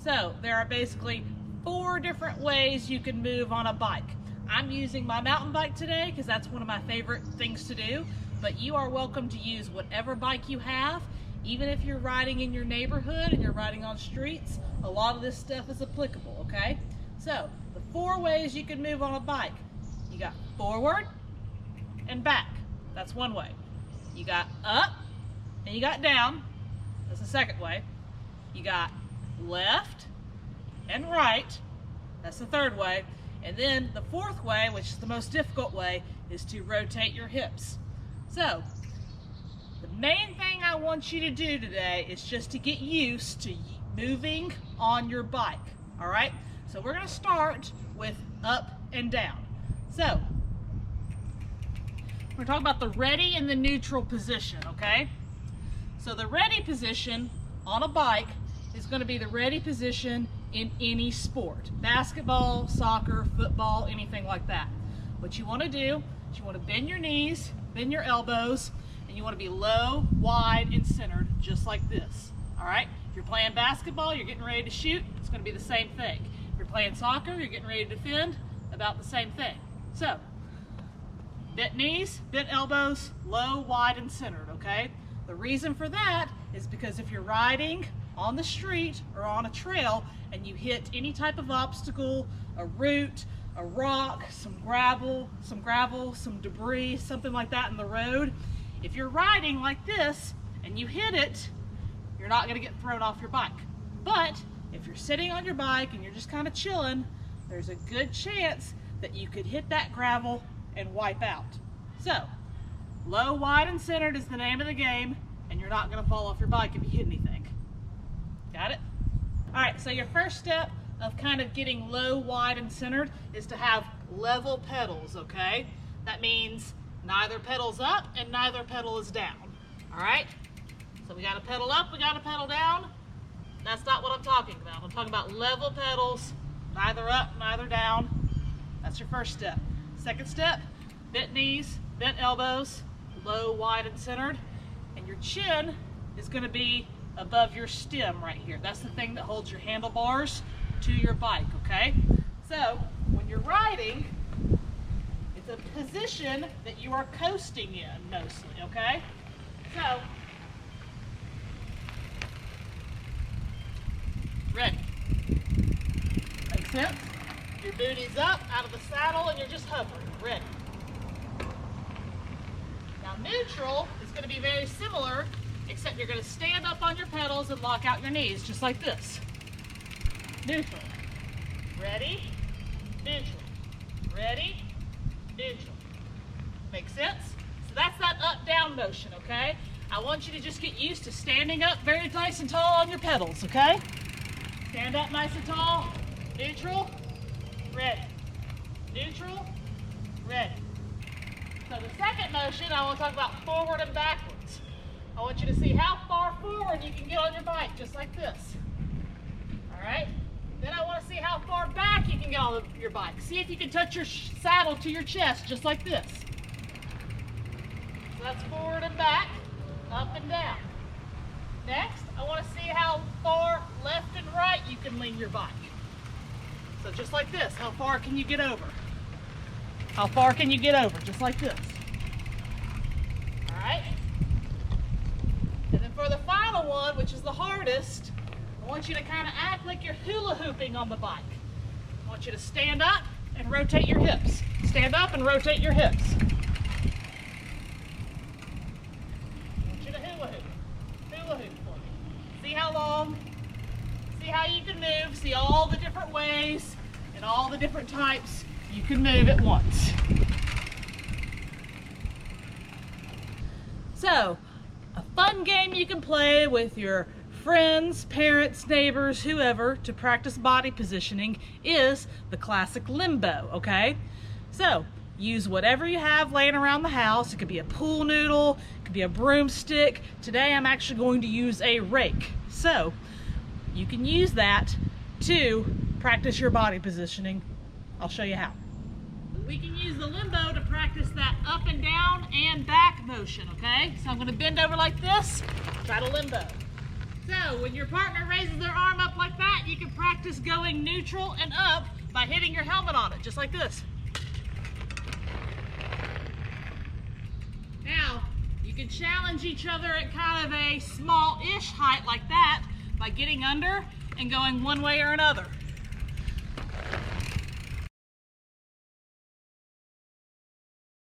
So there are basically 4 different ways you can move on a bike. I'm using my mountain bike today because that's one of my favorite things to do, but you are welcome to use whatever bike you have. Even if you're riding in your neighborhood and you're riding on streets, a lot of this stuff is applicable, okay? So the 4 ways you can move on a bike. You got forward and back. That's one way. You got up and you got down. That's the second way. You got left and right. That's the third way. And then the 4th way, which is the most difficult way, is to rotate your hips. So the main thing I want you to do today is just to get used to moving on your bike. All right? So we're going to start with up and down. So we're talking about the ready and the neutral position, okay? So the ready position on a bike is going to be the ready position in any sport. Basketball, soccer, football, anything like that. What you want to do is you want to bend your knees, bend your elbows, and you want to be low, wide, and centered, just like this. All right? If you're playing basketball, you're getting ready to shoot, it's going to be the same thing. If you're playing soccer, you're getting ready to defend, about the same thing. So, bent knees, bent elbows, low, wide, and centered, okay? The reason for that is because if you're riding on the street or on a trail and you hit any type of obstacle, a root, a rock, some gravel, some debris, something like that in the road, if you're riding like this and you hit it, you're not going to get thrown off your bike. But if you're sitting on your bike and you're just kind of chilling, there's a good chance that you could hit that gravel and wipe out. So, low, wide, and centered is the name of the game, and you're not going to fall off your bike if you hit anything. Got it? All right, so your first step of kind of getting low, wide, and centered is to have level pedals, okay? That means neither pedal's up and neither pedal is down, all right? So we got to pedal up, we got to pedal down. That's not what I'm talking about. I'm talking about level pedals, neither up, neither down. That's your first step. Second step, bent knees, bent elbows, low, wide, and centered. And your chin is going to be above your stem right here. That's the thing that holds your handlebars to your bike, okay? So when you're riding, it's a position that you are coasting in mostly, okay? So, ready. Make sense? Your booty's up out of the saddle and you're just hovering. Ready. Now neutral is going to be very similar, except you're going to stand up on your pedals and lock out your knees, just like this. Neutral. Ready. Neutral. Ready. Neutral. Make sense? So that's that up-down motion, okay? I want you to just get used to standing up very nice and tall on your pedals, okay? Stand up nice and tall. Neutral. Ready. Neutral. Ready. So the second motion, I want to talk about forward and backwards. I want you to see how far forward you can get on your bike, just like this. All right? Then I want to see how far back you can get on your bike. See if you can touch your saddle to your chest, just like this. So that's forward and back, up and down. Next, I want to see how far left and right you can lean your bike. So just like this, how far can you get over? How far can you get over? Just like this. All right? And then for the final one, which is the hardest, I want you to kind of act like you're hula hooping on the bike. I want you to stand up and rotate your hips. Stand up and rotate your hips. I want you to hula hoop. Hula hoop for me. See how long? See how you can move. See all the different ways and all the different types you can move at once. So, a fun game you can play with your friends, parents, neighbors, whoever, to practice body positioning is the classic limbo, okay? So, use whatever you have laying around the house. It could be a pool noodle, it could be a broomstick. Today I'm actually going to use a rake. So, you can use that to practice your body positioning. I'll show you how. We can use the limbo to practice that up and down and back motion, okay? So I'm going to bend over like this, try to limbo. So when your partner raises their arm up like that, you can practice going neutral and up by hitting your helmet on it, just like this. Now, you can challenge each other at kind of a small-ish height like that by getting under and going one way or another.